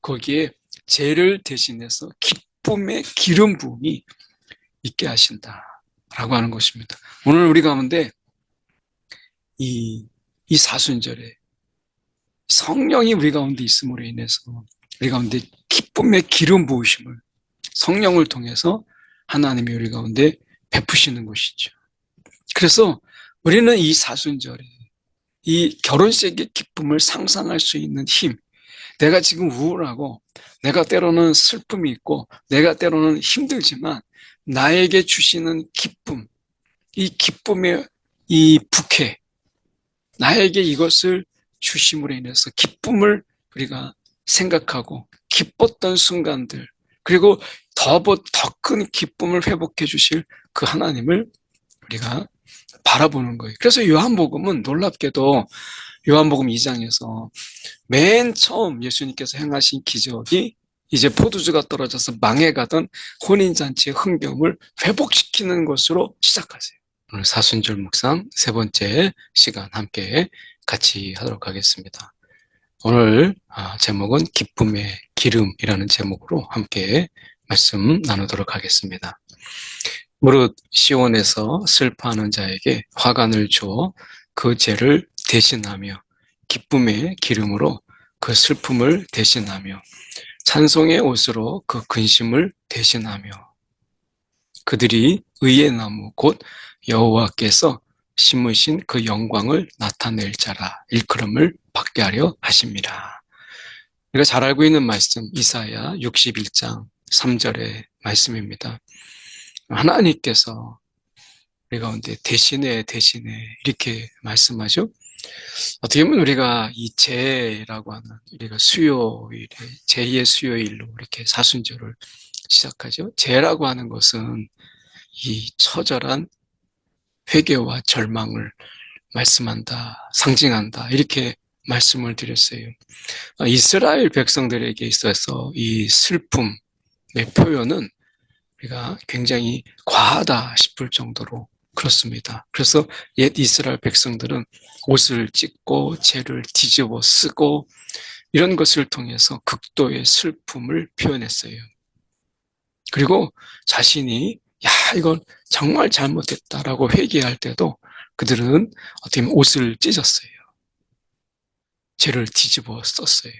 거기에 죄를 대신해서 기쁨의 기름 부음이 있게 하신다라고 하는 것입니다. 오늘 우리 가운데 이 사순절에 성령이 우리 가운데 있음으로 인해서 우리 가운데 기쁨의 기름 부으심을 성령을 통해서 하나님이 우리 가운데 베푸시는 것이죠. 그래서 우리는 이 사순절에 이 결혼식의 기쁨을 상상할 수 있는 힘, 내가 지금 우울하고 내가 때로는 슬픔이 있고 내가 때로는 힘들지만 나에게 주시는 기쁨, 이 기쁨의 이 부캐, 나에게 이것을 주심으로 인해서 기쁨을 우리가 생각하고 기뻤던 순간들, 그리고 더 큰 기쁨을 회복해 주실 그 하나님을 우리가 바라보는 거예요. 그래서 요한복음은 놀랍게도 요한복음 2장에서 맨 처음 예수님께서 행하신 기적이 이제 포도주가 떨어져서 망해가던 혼인잔치의 흥겨움을 회복시키는 것으로 시작하세요. 오늘 사순절 묵상 세 번째 시간 함께 같이 하도록 하겠습니다. 오늘 제목은 기쁨의 기름이라는 제목으로 함께 말씀 나누도록 하겠습니다. 무릇 시온에서 슬퍼하는 자에게 화관을 주어 그 죄를 대신하며 기쁨의 기름으로 그 슬픔을 대신하며 찬송의 옷으로 그 근심을 대신하며 그들이 의의 나무 곧 여호와께서 심으신 그 영광을 나타낼 자라 일컬음을 받게 하려 하심이라. 우리가 잘 알고 있는 말씀 이사야 61장 3절의 말씀입니다. 하나님께서 우리 가운데 대신에 이렇게 말씀하죠. 어떻게 보면 우리가 이 죄라고 하는 우리가 수요일에 제2의 수요일로 이렇게 사순절을 시작하죠. 죄라고 하는 것은 이 처절한 회개와 절망을 말씀한다, 상징한다 이렇게 말씀을 드렸어요. 이스라엘 백성들에게 있어서 이 슬픔의 표현은 우리가 굉장히 과하다 싶을 정도로 그렇습니다. 그래서 옛 이스라엘 백성들은 옷을 찢고 죄를 뒤집어 쓰고 이런 것을 통해서 극도의 슬픔을 표현했어요. 그리고 자신이 이건 정말 잘못했다라고 회개할 때도 그들은 어떻게 보면 옷을 찢었어요. 죄를 뒤집어 썼어요.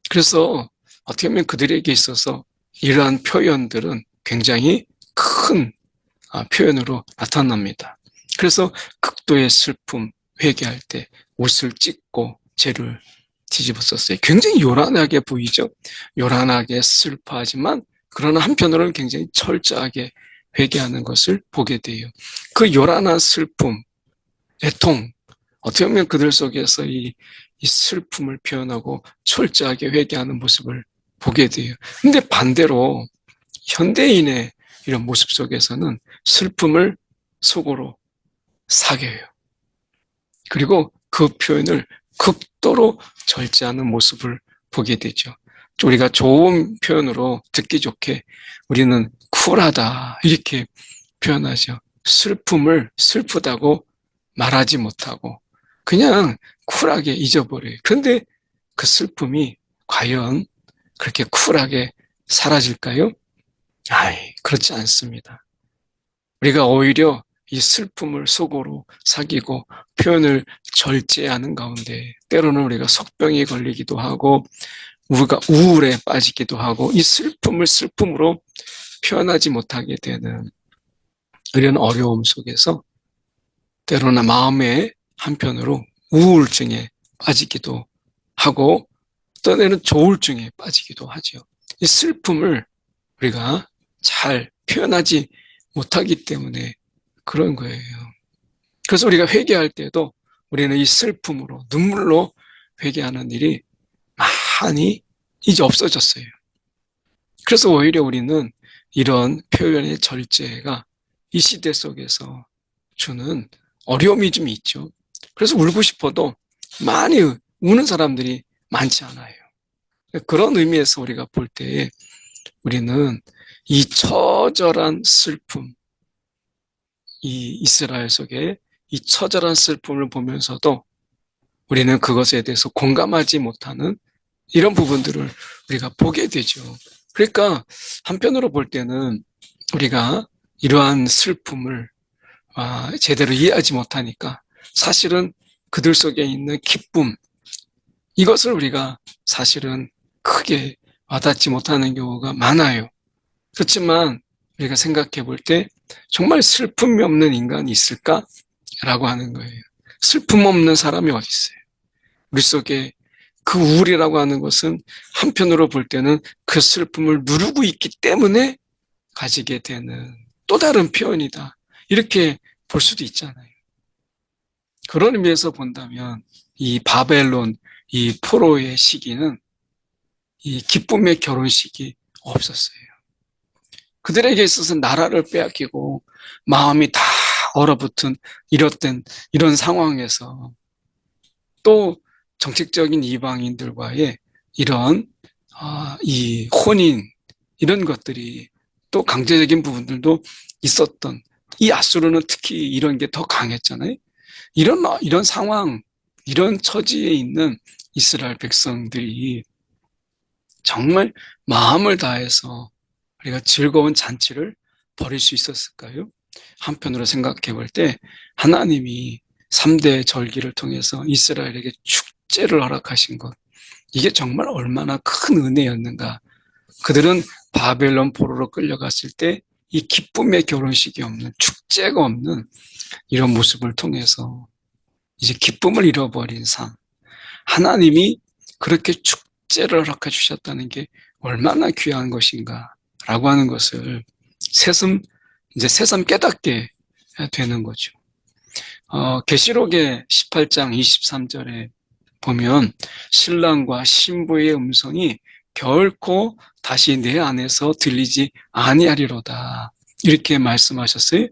그래서 어떻게 보면 그들에게 있어서 이러한 표현들은 굉장히 큰 표현으로 나타납니다. 그래서 극도의 슬픔, 회개할 때 옷을 찢고 죄를 뒤집어 썼어요. 굉장히 요란하게 보이죠? 요란하게 슬퍼하지만 그러나 한편으로는 굉장히 철저하게 회개하는 것을 보게 돼요. 그 요란한 슬픔, 애통, 어떻게 보면 그들 속에서 이 슬픔을 표현하고 철저하게 회개하는 모습을 보게 돼요. 근데 반대로 현대인의 이런 모습 속에서는 슬픔을 속으로 사겨요. 그리고 그 표현을 극도로 절제하는 모습을 보게 되죠. 우리가 좋은 표현으로 듣기 좋게 우리는 쿨하다 이렇게 표현하죠. 슬픔을 슬프다고 말하지 못하고 그냥 쿨하게 잊어버려요. 그런데 그 슬픔이 과연 그렇게 쿨하게 사라질까요? 그렇지 않습니다. 우리가 오히려 이 슬픔을 속으로 사귀고 표현을 절제하는 가운데 때로는 우리가 속병에 걸리기도 하고 우리가 우울에 빠지기도 하고 이 슬픔을 슬픔으로 표현하지 못하게 되는 이런 어려움 속에서 때로는 마음의 한편으로 우울증에 빠지기도 하고 때로는 조울증에 빠지기도 하죠. 이 슬픔을 우리가 잘 표현하지 못하기 때문에 그런 거예요. 그래서 우리가 회개할 때도 우리는 이 슬픔으로 눈물로 회개하는 일이 많이 이제 없어졌어요. 그래서 오히려 우리는 이런 표현의 절제가 이 시대 속에서 주는 어려움이 좀 있죠. 그래서 울고 싶어도 많이 우는 사람들이 많지 않아요. 그런 의미에서 우리가 볼 때에 우리는 이 처절한 슬픔, 이 이스라엘 속에 이 처절한 슬픔을 보면서도 우리는 그것에 대해서 공감하지 못하는 이런 부분들을 우리가 보게 되죠. 그러니까 한편으로 볼 때는 우리가 이러한 슬픔을 제대로 이해하지 못하니까 사실은 그들 속에 있는 기쁨, 이것을 우리가 사실은 크게 와닿지 못하는 경우가 많아요. 그렇지만 우리가 생각해 볼 때 정말 슬픔이 없는 인간이 있을까? 라고 하는 거예요. 슬픔 없는 사람이 어디 있어요? 우리 속에 그 우울이라고 하는 것은 한편으로 볼 때는 그 슬픔을 누르고 있기 때문에 가지게 되는 또 다른 표현이다. 이렇게 볼 수도 있잖아요. 그런 의미에서 본다면 이 바벨론, 이 포로의 시기는 이 기쁨의 결혼식이 없었어요. 그들에게 있어서 나라를 빼앗기고 마음이 다 얼어붙은 이런 상황에서 또 정책적인 이방인들과의 이런 이 혼인 이런 것들이 또 강제적인 부분들도 있었던 이 아수르는 특히 이런 게 더 강했잖아요. 이런 상황, 이런 처지에 있는 이스라엘 백성들이 정말 마음을 다해서 우리가 즐거운 잔치를 벌일 수 있었을까요? 한편으로 생각해 볼 때 하나님이 3대 절기를 통해서 이스라엘에게 축제를 허락하신 것, 이게 정말 얼마나 큰 은혜였는가. 그들은 바벨론 포로로 끌려갔을 때 이 기쁨의 결혼식이 없는, 축제가 없는 이런 모습을 통해서 이제 기쁨을 잃어버린 삶, 하나님이 그렇게 축제를 허락해 주셨다는 게 얼마나 귀한 것인가라고 하는 것을 새삼 깨닫게 되는 거죠. 계시록의 18장 23절에 보면 신랑과 신부의 음성이 결코 다시 내 안에서 들리지 아니하리로다. 이렇게 말씀하셨어요.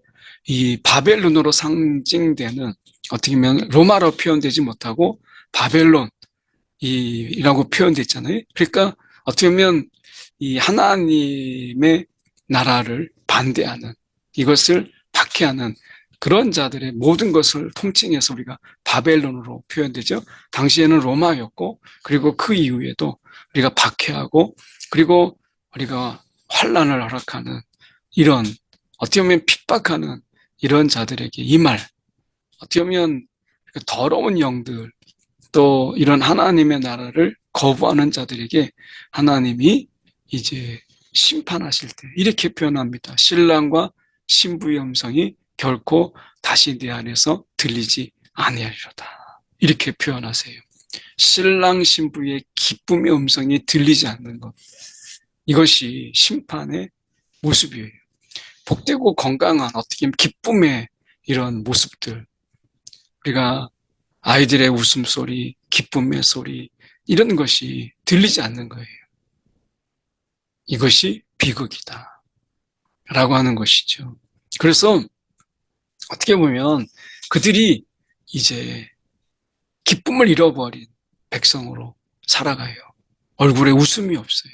이 바벨론으로 상징되는 어떻게 보면 로마로 표현되지 못하고 바벨론이라고 표현됐잖아요. 그러니까 어떻게 보면 이 하나님의 나라를 반대하는 이것을 박해하는 그런 자들의 모든 것을 통칭해서 우리가 바벨론으로 표현되죠. 당시에는 로마였고 그리고 그 이후에도 우리가 박해하고 그리고 우리가 환난을 허락하는 이런 어떻게 보면 핍박하는 이런 자들에게 이 말 어떻게 보면 더러운 영들 또 이런 하나님의 나라를 거부하는 자들에게 하나님이 이제 심판하실 때 이렇게 표현합니다. 신랑과 신부의 음성이 결코 다시 내 안에서 들리지 아니하리로다. 이렇게 표현하세요. 신랑 신부의 기쁨의 음성이 들리지 않는 것. 이것이 심판의 모습이에요. 복되고 건강한 어떻게 보면 기쁨의 이런 모습들. 우리가 아이들의 웃음소리, 기쁨의 소리 이런 것이 들리지 않는 거예요. 이것이 비극이다. 라고 하는 것이죠. 그래서 어떻게 보면 그들이 이제 기쁨을 잃어버린 백성으로 살아가요. 얼굴에 웃음이 없어요.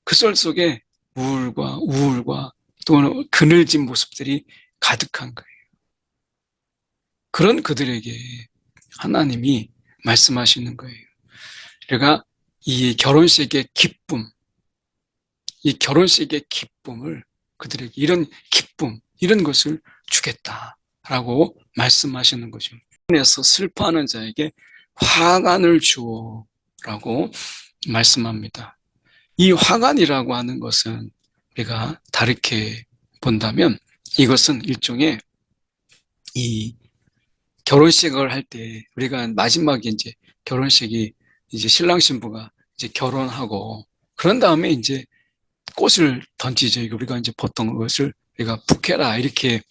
그 썰 속에 우울과 또 그늘진 모습들이 가득한 거예요. 그런 그들에게 하나님이 말씀하시는 거예요. 그러니까 이 결혼식의 기쁨, 이 결혼식의 기쁨을 그들에게 이런 기쁨, 이런 것을 주겠다라고 말씀하시는 거죠. 그래서 슬퍼하는 자에게 화관을 주어라고 말씀합니다. 이 화관이라고 하는 것은 우리가 다르게 본다면 이것은 일종의 이 결혼식을 할 때 우리가 마지막에 이제 결혼식이 이제 신랑 신부가 이제 결혼하고 그런 다음에 이제 꽃을 던지죠. 우리가 이제 보통 그것을 우리가 부케라 이렇게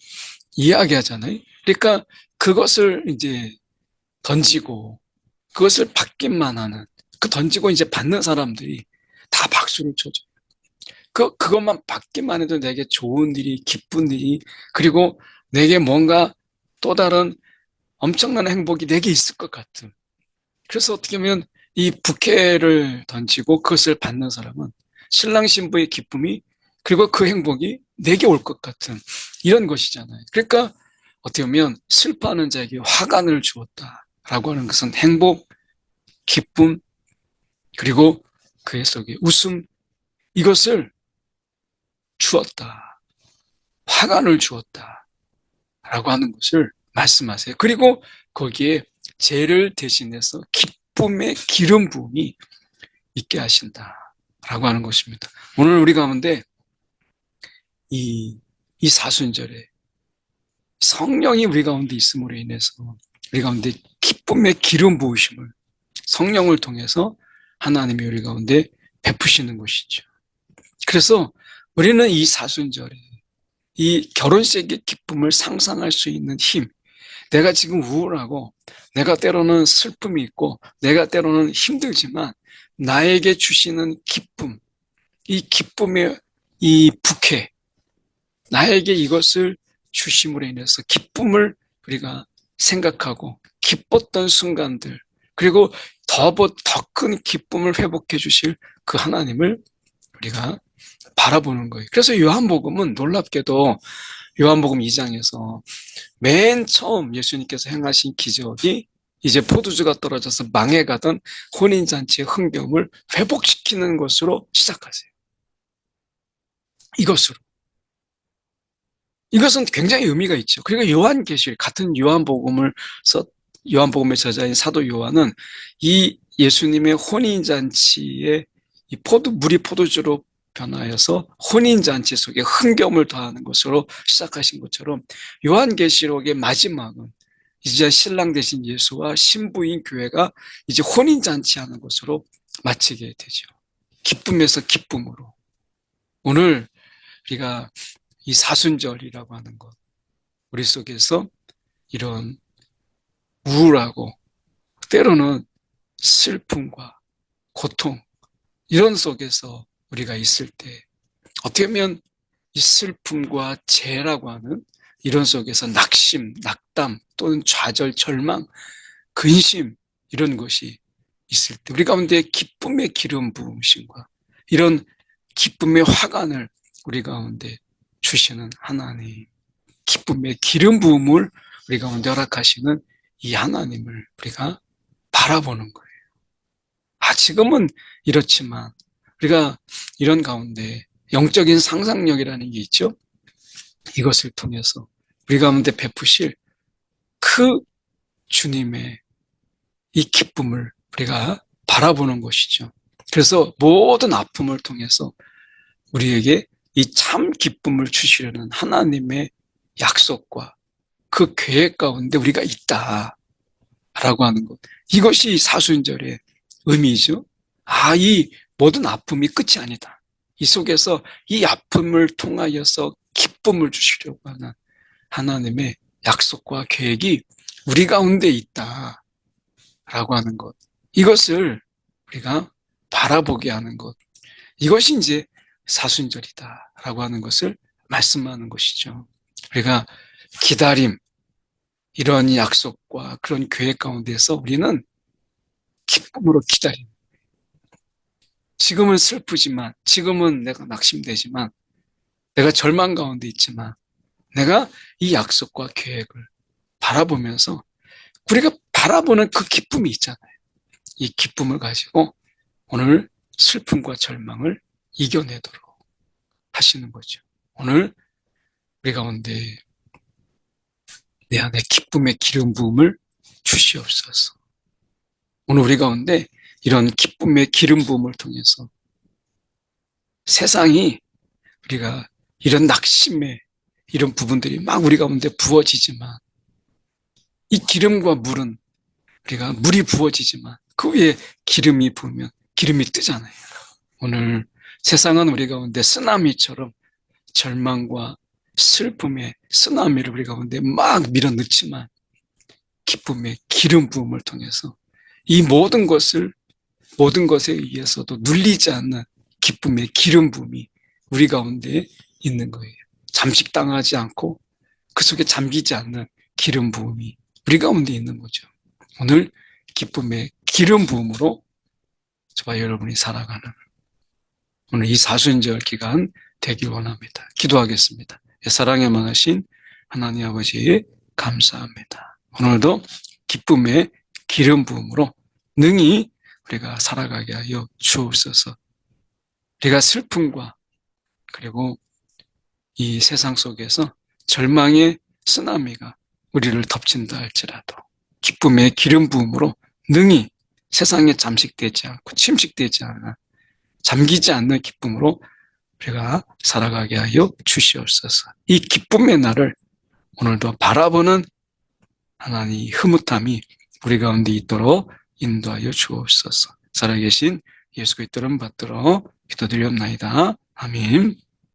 이야기하잖아요. 그러니까 그것을 이제 던지고 그것을 받기만 하는 그 던지고 이제 받는 사람들이 다 박수를 쳐줘요. 그것만 받기만 해도 내게 좋은 일이 기쁜 일이 그리고 내게 뭔가 또 다른 엄청난 행복이 내게 있을 것 같은. 그래서 어떻게 보면 이 부케를 던지고 그것을 받는 사람은 신랑 신부의 기쁨이 그리고 그 행복이 내게 올 것 같은 이런 것이잖아요. 그러니까 어떻게 보면 슬퍼하는 자에게 화관을 주었다라고 하는 것은 행복, 기쁨, 그리고 그의 속에 웃음, 이것을 주었다. 화관을 주었다. 라고 하는 것을 말씀하세요. 그리고 거기에 죄를 대신해서 기쁨의 기름 부음이 있게 하신다. 라고 하는 것입니다. 오늘 우리 가운데 이 사순절에 성령이 우리 가운데 있음으로 인해서 우리 가운데 기쁨의 기름 부으심을 성령을 통해서 하나님이 우리 가운데 베푸시는 것이죠. 그래서 우리는 이 사순절에 이 결혼식의 기쁨을 상상할 수 있는 힘, 내가 지금 우울하고 내가 때로는 슬픔이 있고 내가 때로는 힘들지만 나에게 주시는 기쁨, 이 기쁨의 이 부캐, 나에게 이것을 주심으로 인해서 기쁨을 우리가 생각하고 기뻤던 순간들, 그리고 더 큰 기쁨을 회복해 주실 그 하나님을 우리가 바라보는 거예요. 그래서 요한복음은 놀랍게도 요한복음 2장에서 맨 처음 예수님께서 행하신 기적이 이제 포도주가 떨어져서 망해가던 혼인잔치의 흥겨움을 회복시키는 것으로 시작하세요. 이것은 굉장히 의미가 있죠. 그리고 요한계시록 같은 요한복음의 저자인 사도 요한은 이 예수님의 혼인잔치에 이 물이 포도주로 변하여서 혼인잔치 속에 흥겨움을 더하는 것으로 시작하신 것처럼 요한계시록의 마지막은 이제 신랑 되신 예수와 신부인 교회가 이제 혼인잔치하는 것으로 마치게 되죠. 기쁨에서 기쁨으로. 오늘 우리가 이 사순절이라고 하는 것, 우리 속에서 이런 우울하고 때로는 슬픔과 고통, 이런 속에서 우리가 있을 때 어떻게 보면 이 슬픔과 죄라고 하는 이런 속에서 낙심, 낙담 또는 좌절, 절망, 근심 이런 것이 있을 때 우리 가운데 기쁨의 기름 부으심과 이런 기쁨의 화관을 우리 가운데 주시는 하나님, 기쁨의 기름 부음을 우리 가운데 허락하시는 이 하나님을 우리가 바라보는 거예요. 지금은 이렇지만 우리가 이런 가운데 영적인 상상력이라는 게 있죠. 이것을 통해서 우리 가운데 베푸실 그 주님의 이 기쁨을 우리가 바라보는 것이죠. 그래서 모든 아픔을 통해서 우리에게 이 참 기쁨을 주시려는 하나님의 약속과 그 계획 가운데 우리가 있다라고 하는 것. 이것이 사순절의 의미죠. 이 모든 아픔이 끝이 아니다. 이 속에서 이 아픔을 통하여서 기쁨을 주시려고 하는 하나님의 약속과 계획이 우리 가운데 있다라고 하는 것. 이것을 우리가 바라보게 하는 것. 이것이 이제 사순절이다라고 하는 것을 말씀하는 것이죠. 우리가 기다림, 이런 약속과 그런 계획 가운데서 우리는 기쁨으로 기다림. 지금은 슬프지만, 지금은 내가 낙심되지만, 내가 절망 가운데 있지만, 내가 이 약속과 계획을 바라보면서 우리가 바라보는 그 기쁨이 있잖아요. 이 기쁨을 가지고 오늘 슬픔과 절망을 이겨내도록 하시는 거죠. 오늘 우리 가운데 내 안에 기쁨의 기름 부음을 주시옵소서. 오늘 우리 가운데 이런 기쁨의 기름 부음을 통해서 세상이 우리가 이런 낙심의 이런 부분들이 막 우리 가운데 부어지지만 이 기름과 물은 우리가 물이 부어지지만 그 위에 기름이 부으면 기름이 뜨잖아요. 오늘 세상은 우리 가운데 쓰나미처럼 절망과 슬픔의 쓰나미를 우리 가운데 막 밀어넣지만 기쁨의 기름 부음을 통해서 이 모든 것에 의해서도 눌리지 않는 기쁨의 기름 부음이 우리 가운데 있는 거예요. 잠식당하지 않고 그 속에 잠기지 않는 기름 부음이 우리 가운데 있는 거죠. 오늘 기쁨의 기름 부음으로 저와 여러분이 살아가는 오늘 이 사순절 기간 되길 원합니다. 기도하겠습니다. 사랑에 많으신 하나님 아버지 감사합니다. 오늘도 기쁨의 기름 부음으로 능히 우리가 살아가게 하여 주옵소서. 우리가 슬픔과 그리고 이 세상 속에서 절망의 쓰나미가 우리를 덮친다 할지라도 기쁨의 기름 부음으로 능히 세상에 잠식되지 않고 침식되지 않아 잠기지 않는 기쁨으로 우리가 살아가게 하여 주시옵소서. 이 기쁨의 날을 오늘도 바라보는 하나님의 흐뭇함이 우리 가운데 있도록 인도하여 주옵소서. 살아계신 예수 그리스도를 받들어 기도드리옵나이다. 아멘.